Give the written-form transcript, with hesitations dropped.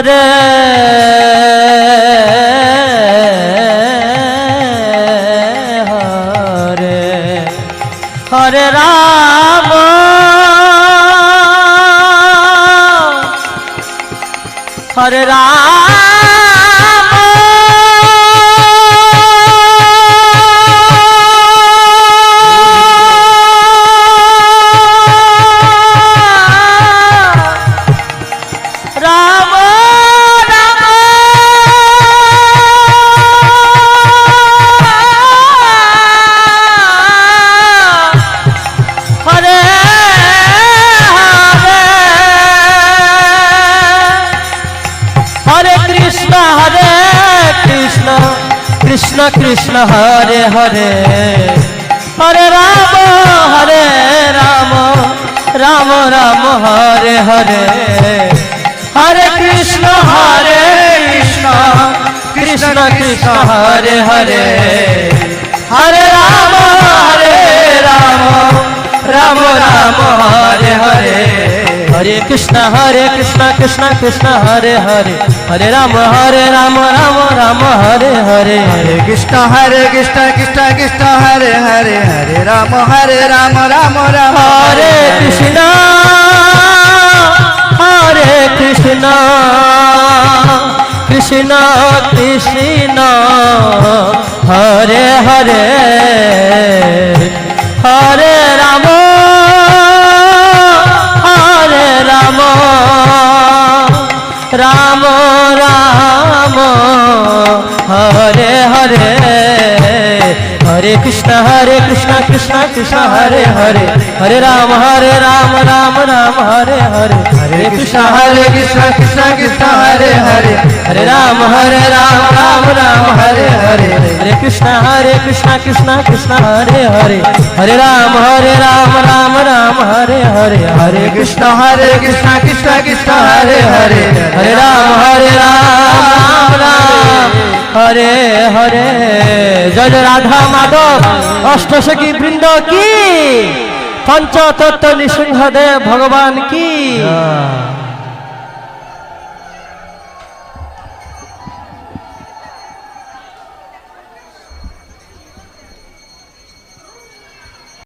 হরে হরে হরে রাম হরে রাম कृष्ण कृष्ण हरे हरे हरे राम राम राम हरे हरे हरे कृष्ण कृष्ण कृष्ण हरे हरे हरे राम राम राम हरे हरे हरे कृष्ण कृष्ण कृष्ण हरे हरे हरे राम राम राम हरे हरे हरे कृष्ण कृष्ण कृष्ण हरे हरे हरे राम राम राम हरे कृष्ण कृष्ण कृष्ण हरे हरे हरे राम राम राम हरे हरे हरे कृष्ण कृष्ण कृष्ण हरे हरे हरे राम राम राम हरे हरे हरे कृष्ण कृष्ण कृष्ण हरे हरे हरे राम राम हरे हरे हरे कृष्ण कृष्ण कृष्ण हरे हरे हरे राम राम हरे हरे हरे कृष्ण कृष्ण कृष्ण हरे हरे हरे राम राम हरे हरे जय जय राधा माधव अष्टसखी वृंद की पंचतत्व नृसिंहदेव भगवान की।